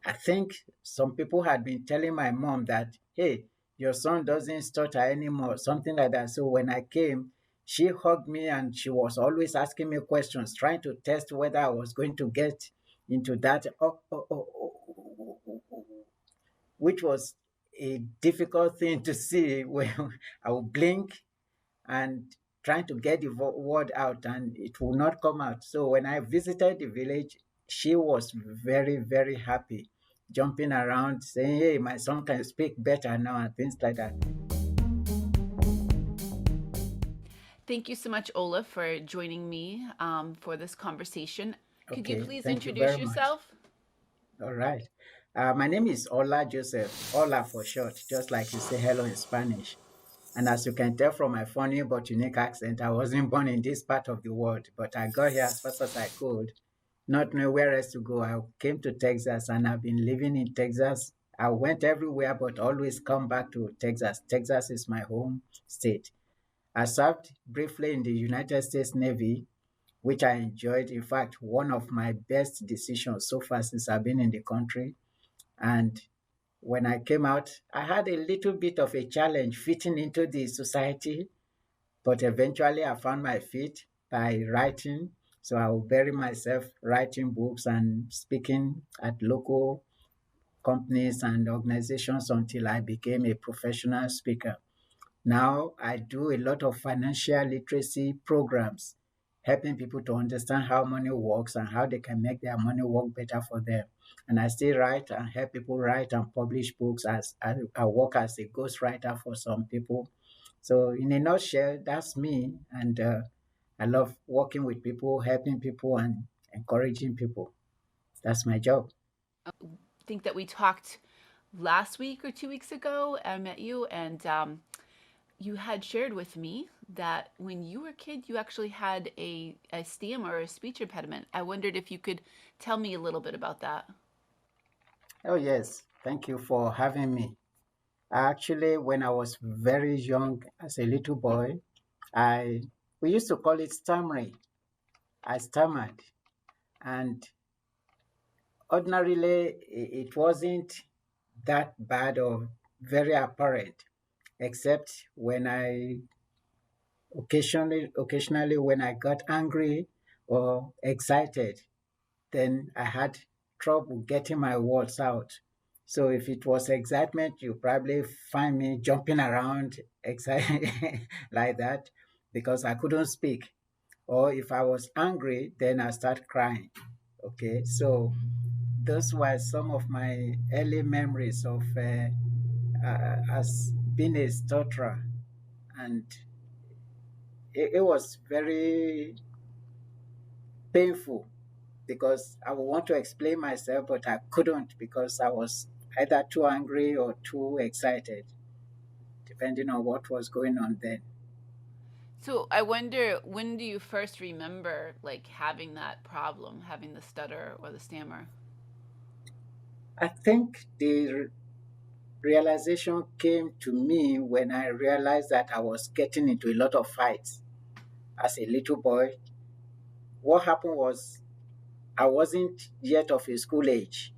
I think some people had been telling my mom that, hey, your son doesn't stutter anymore, something like that. So when I came, she hugged me and she was always asking me questions, trying to test whether I was going to get into that, which was a difficult thing to see when I would blink and trying to get the word out and it will not come out. So when I visited the village, she was very, very happy, jumping around, saying, hey, my son can speak better now and things like that. Thank you so much, Ola, for joining me for this conversation. Could you Okay, please thank you introduce very much. yourself? All right. My name is Ola Joseph, Ola for short, just like you say hello in Spanish. And as you can tell from my funny but unique accent, I wasn't born in this part of the world, but I got here as fast as I could, not knowing where else to go. I came to Texas and I've been living in Texas. I went everywhere, but always come back to Texas. Texas is my home state. I served briefly in the United States Navy, which I enjoyed. In fact, one of my best decisions so far since I've been in the country. And when I came out, I had a little bit of a challenge fitting into the society, but eventually I found my feet by writing. So I will bury myself writing books and speaking at local companies and organizations until I became a professional speaker. Now I do a lot of financial literacy programs, helping people to understand how money works and how they can make their money work better for them. And I still write and help people write and publish books as I work as a ghostwriter for some people. So in a nutshell, that's me. And I love working with people, helping people and encouraging people. That's my job. I think that we talked last week or 2 weeks ago. I met you, and you had shared with me that when you were a kid, you actually had a stammer or a speech impediment. I wondered if you could tell me a little bit about that. Oh, yes. Thank you for having me. Actually, when I was very young, as a little boy, I we used to call it stammering. I stammered, and ordinarily it wasn't that bad or very apparent, except when I occasionally when I got angry or excited, then I had trouble getting my words out. So if it was excitement, you probably find me jumping around excited like that because I couldn't speak. Or if I was angry, then I start crying. Okay, so those were some of my early memories of as being a stutterer, and it was very painful because I would want to explain myself, but I couldn't because I was either too angry or too excited, depending on what was going on then. So I wonder, when do you first remember like having that problem, having the stutter or the stammer? I think the realization came to me when I realized that I was getting into a lot of fights as a little boy. What happened was I wasn't yet of a school age,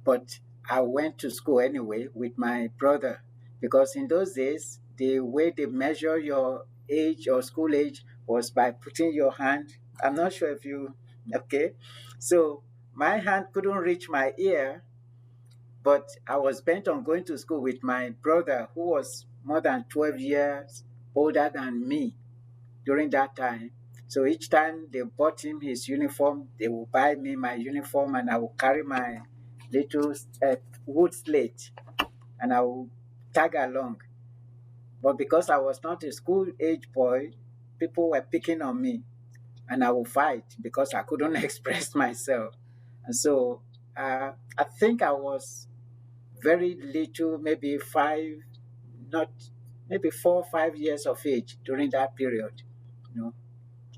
but I went to school anyway with my brother because in those days, the way they measure your age or school age was by putting your hand. I'm not sure if you, okay. So my hand couldn't reach my ear, but I was bent on going to school with my brother who was more than 12 years older than me during that time. So each time they bought him his uniform, they would buy me my uniform and I would carry my little wood slate and I would tag along. But because I was not a school age boy, people were picking on me and I would fight because I couldn't express myself. And so I think I was very little, maybe not maybe 4 or 5 years of age during that period. You know,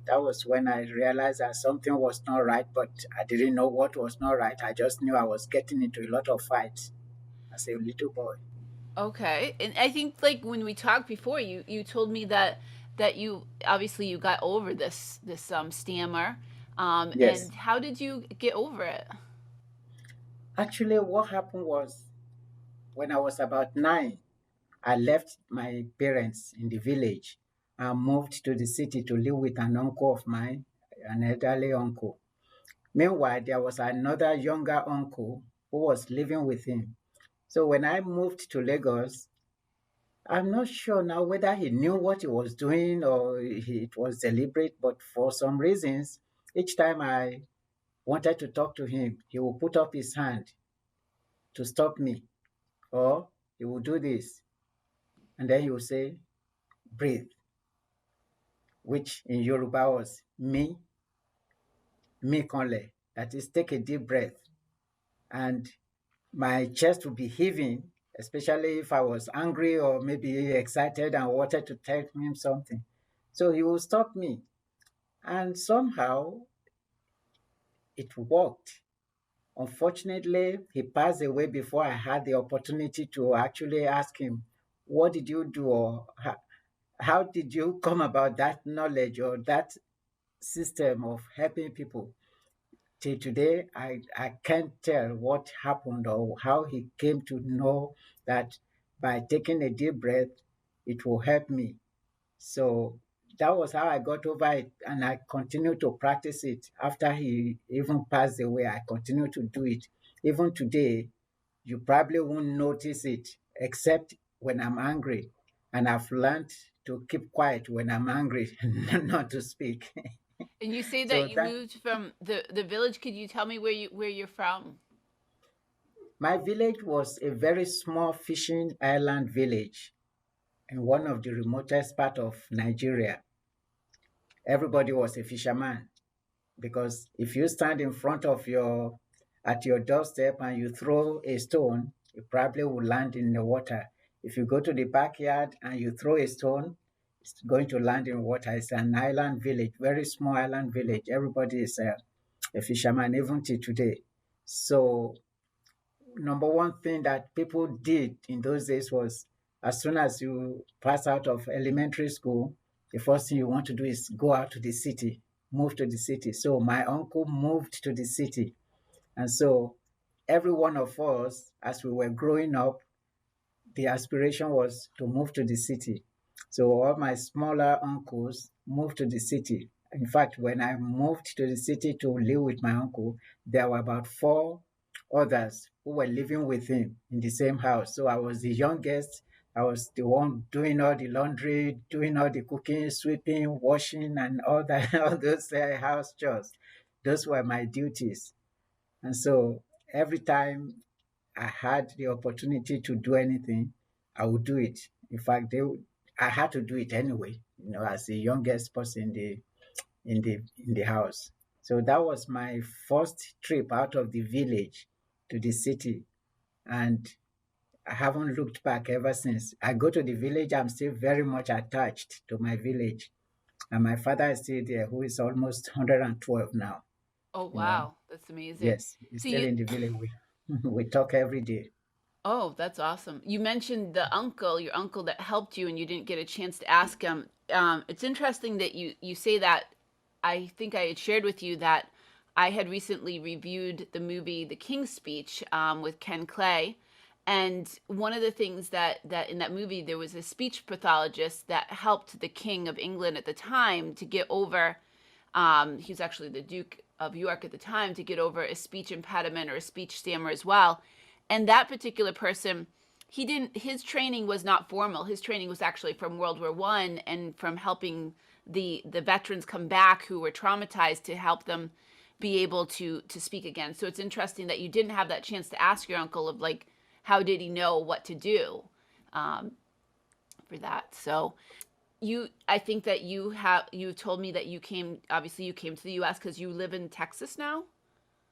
that was when I realized that something was not right, but I didn't know what was not right. I just knew I was getting into a lot of fights as a little boy. Okay. And I think like when we talked before, you told me that you obviously you got over this stammer. Yes. And how did you get over it? Actually, what happened was when I was about 9, I left my parents in the village and moved to the city to live with an uncle of mine, an elderly uncle. Meanwhile, there was another younger uncle who was living with him. So when I moved to Lagos, I'm not sure now whether he knew what he was doing or it was deliberate, but for some reasons, each time I wanted to talk to him, he would put up his hand to stop me, or he would do this, and then he would say, breathe, which in Yoruba was me conle, that is, take a deep breath. And my chest would be heaving, especially if I was angry or maybe excited and wanted to tell him something. So he would stop me. And somehow it worked. Unfortunately, he passed away before I had the opportunity to actually ask him, what did you do, or how did you come about that knowledge or that system of helping people? Till today, I can't tell what happened or how he came to know that by taking a deep breath, it will help me. So that was how I got over it, and I continued to practice it. After he even passed away, I continued to do it. Even today, you probably won't notice it except when I'm angry. And I've learned to keep quiet when I'm angry, not to speak. And you say So that you that moved from the village. Could you tell me where you're from? my village was a very small fishing island village in one of the remotest part of Nigeria. Everybody was a fisherman, because if you stand in front of at your doorstep and you throw a stone, it probably will land in the water. If you go to the backyard and you throw a stone, it's going to land in water. It's an island village, very small island village. Everybody is a fisherman, even till today. So number one thing that people did in those days was, as soon as you pass out of elementary school, the first thing you want to do is go out to the city, move to the city. So my uncle moved to the city. And so every one of us, as we were growing up, the aspiration was to move to the city. So all my smaller uncles moved to the city. In fact, when I moved to the city to live with my uncle, there were about 4 others who were living with him in the same house. So I was the youngest. I was the one doing all the laundry, doing all the cooking, sweeping, washing, and all that, all those house chores. Those were my duties. And so every time I had the opportunity to do anything, I would do it. In fact, I had to do it anyway, as the youngest person in the house. So that was my first trip out of the village to the city, and I haven't looked back ever since. I go to the village, I'm still very much attached to my village, and my father is still there, who is almost 112 now. Oh You know, wow, that's amazing. yes, he's So still you in the village. We we talk every day. Oh, that's awesome. You mentioned the uncle, your uncle that helped you, and you didn't get a chance to ask him. It's interesting that you say that. I think I had shared with you that I had recently reviewed the movie The King's Speech with Ken Clay, and one of the things that in that movie there was a speech pathologist that helped the King of England at the time to get over. He was actually the Duke of York at the time, to get over a speech impediment or a speech stammer as well. And that particular person, he didn't, his training was not formal. His training was actually from World War I and from helping the veterans come back who were traumatized, to help them be able to speak again. So it's interesting that you didn't have that chance to ask your uncle of, like, how did he know what to do um, for that. So I think that you told me that you came, obviously you came to the US because you live in Texas now.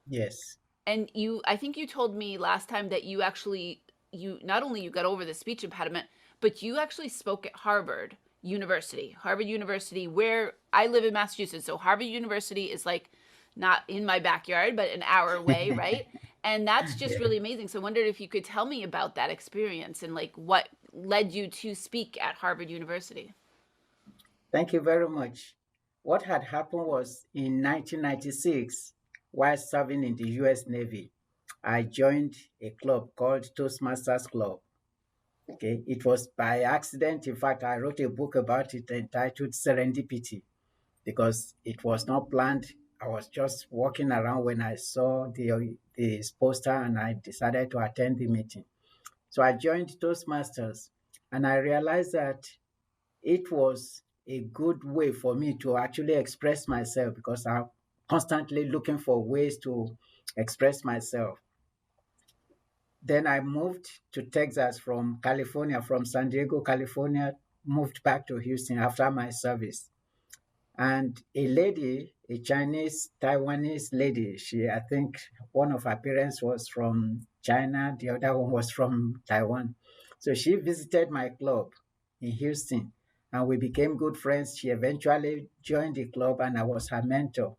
Yes. And I think you told me last time that you actually, you not only you got over the speech impediment, but you actually spoke at Harvard University, where I live in Massachusetts. So Harvard University is like not in my backyard, but an hour away, right? And that's just Yeah. really amazing. So I wondered if you could tell me about that experience and like what led you to speak at Harvard University. Thank you very much. What had happened was, in 1996, while serving in the US Navy, I joined a club called Toastmasters Club. Okay, it was by accident. In fact, I wrote a book about it entitled Serendipity because it was not planned. I was just walking around when I saw the poster and I decided to attend the meeting. So I joined Toastmasters and I realized that it was a good way for me to actually express myself because I'm constantly looking for ways to express myself. Then I moved to Texas from California, from San Diego, California, moved back to Houston after my service. And a lady, a Chinese Taiwanese lady, I think one of her parents was from China, the other one was from Taiwan. So she visited my club in Houston and we became good friends. She eventually joined the club and I was her mentor.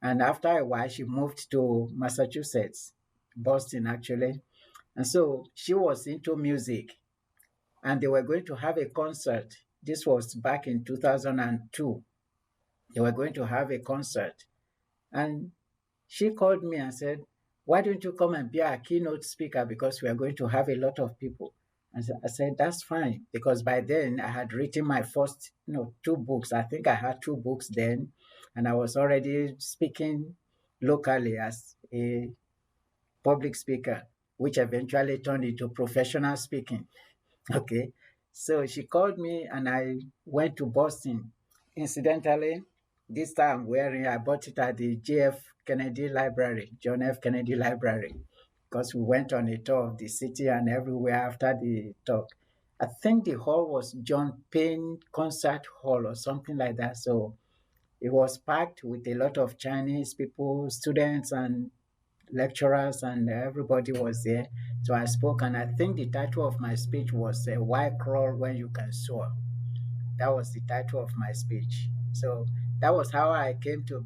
And after a while, she moved to Massachusetts, Boston actually. And so she was into music and they were going to have a concert. This was back in 2002. They were going to have a concert. And she called me and said, why don't you come and be our keynote speaker because we are going to have a lot of people. And I said, that's fine. Because by then I had written my first, two books. I think I had two books then. And I was already speaking locally as a public speaker, which eventually turned into professional speaking. Okay. So she called me and I went to Boston. Incidentally, this time I bought it at the JF Kennedy Library, John F. Kennedy Library, because we went on a tour of the city and everywhere after the talk. I think the hall was John Payne Concert Hall or something like that. So it was packed with a lot of Chinese people, students, and lecturers, and everybody was there. So I spoke, and I think the title of my speech was Why Crawl When You Can Soar? That was the title of my speech. So that was how I came to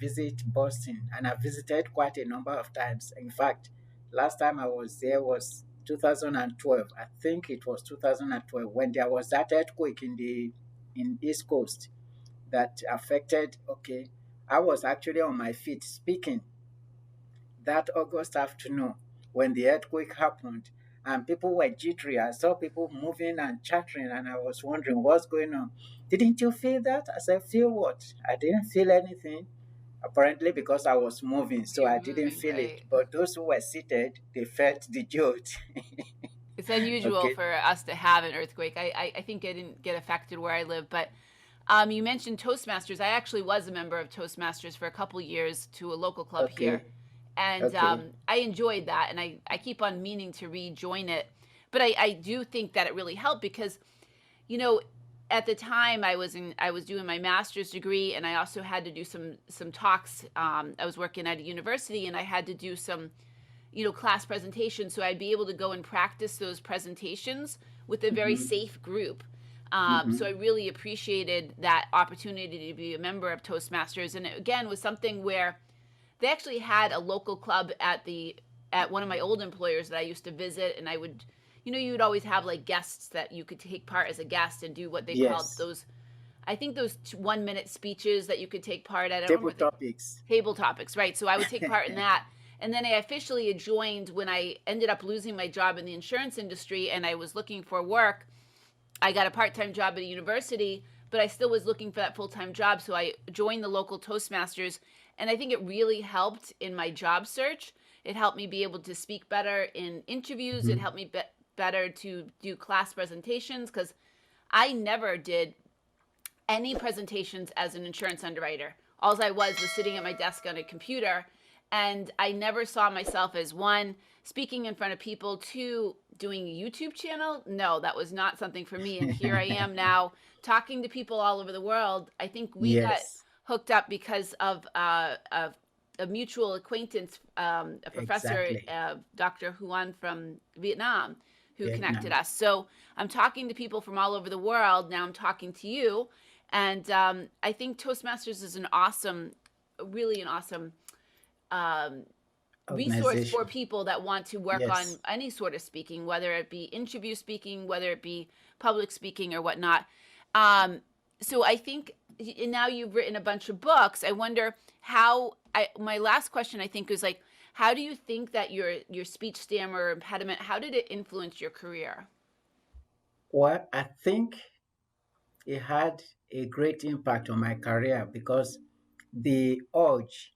visit Boston, and I visited quite a number of times. In fact, last time I was there was 2012. I think it was 2012 when there was that earthquake in East Coast that affected. Okay, I was actually on my feet speaking that August afternoon when the earthquake happened and people were jittery. I saw people moving and chattering and I was wondering what's going on. Didn't you feel that? I said, feel what? I didn't feel anything. Apparently because I was moving, so You're I didn't moving, feel it. right? But those who were seated, they felt the jolt. It's unusual Okay. for us to have an earthquake. I think I didn't get affected where I live, but you mentioned Toastmasters. I actually was a member of Toastmasters for a couple years to a local club here. Okay. And Okay. I enjoyed that. And I keep on meaning to rejoin it. But I do think that it really helped because, you know, at the time I was doing my master's degree and I also had to do some talks. I was working at a university and I had to do some class presentations, so I'd be able to go and practice those presentations with a very Mm-hmm. safe group. So Mm-hmm. I really appreciated that opportunity to be a member of Toastmasters, and it, again, was something where they actually had a local club at one of my old employers that I used to visit, and I would, you would always have like guests that you could take part as a guest and do what they called Yes. those. I think those 1 minute speeches that you could take part at. I don't remember Table what they topics. table topics, right? So I would take part in that. And then I officially joined when I ended up losing my job in the insurance industry and I was looking for work. I got a part time job at a university, but I still was looking for that full time job. So I joined the local Toastmasters. And I think it really helped in my job search. It helped me be able to speak better in interviews. It Mhm. helped me better to do class presentations because I never did any presentations as an insurance underwriter. All I was sitting at my desk on a computer, and I never saw myself as one, speaking in front of people, two, doing a YouTube channel. No, that was not something for me. And here I am now talking to people all over the world. I think we got Yes, hooked up because of a mutual acquaintance, a professor, exactly. Dr. Huan from Vietnam, who connected Vietnam. us. So I'm talking to people from all over the world. Now I'm talking to you. And I think Toastmasters is really an awesome resource for Organization. people that want to work on Yes. any sort of speaking, whether it be interview speaking, whether it be public speaking or whatnot. Um, so I think and now you've written a bunch of books. I wonder my last question I think is like, How do you think that your speech stammer impediment, how did it influence your career? Well, I think it had a great impact on my career because the urge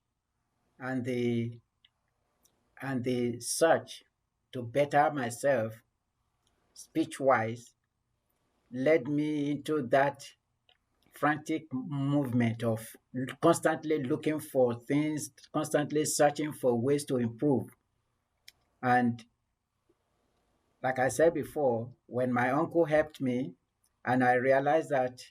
and the search to better myself speech wise led me into that frantic movement of constantly looking for things, constantly searching for ways to improve. And like I said before, when my uncle helped me and I realized that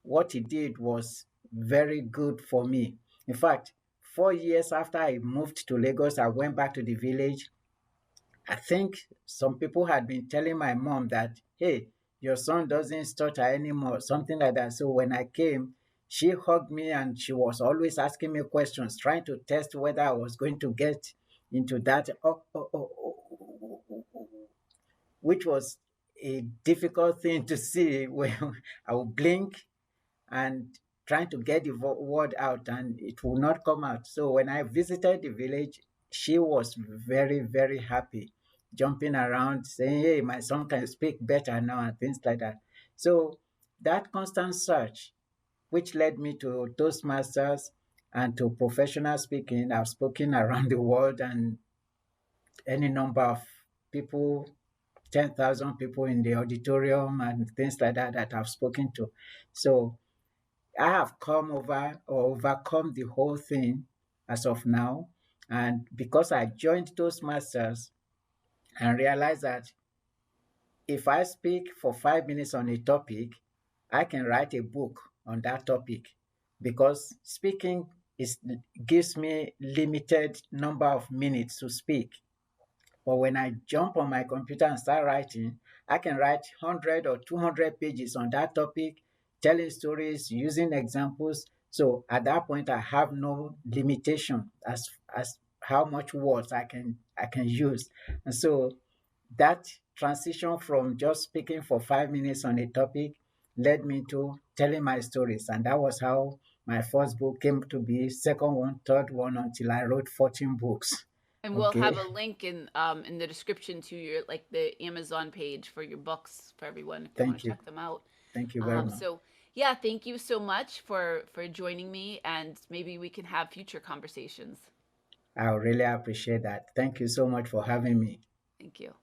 what he did was very good for me. In fact, 4 years after I moved to Lagos, I went back to the village. I think some people had been telling my mom that, hey, your son doesn't stutter anymore, something like that. So when I came, she hugged me and she was always asking me questions, trying to test whether I was going to get into that, which was a difficult thing to see when I would blink and trying to get the word out and it will not come out. So when I visited the village, she was very, very happy, jumping around, saying, hey, my son can speak better now and things like that. So that constant search, which led me to Toastmasters and to professional speaking. I've spoken around the world and any number of people, 10,000 people in the auditorium and things like that that I've spoken to. So I have come over or overcome the whole thing as of now. And because I joined Toastmasters and realized that if I speak for 5 minutes on a topic, I can write a book on that topic because speaking is gives me limited number of minutes to speak. But when I jump on my computer and start writing, I can write 100 or 200 pages on that topic, telling stories, using examples. So at that point, I have no limitation as how much words I can use. And so that transition from just speaking for 5 minutes on a topic led me to telling my stories. And that was how my first book came to be, second one, third one, until I wrote 14 books. And we'll have Okay. a link in the description to your like the Amazon page for your books for everyone if they want Thank to you. check them out. Thank you very much. So yeah, thank you so much for joining me, and maybe we can have future conversations. I really appreciate that. Thank you so much for having me. Thank you.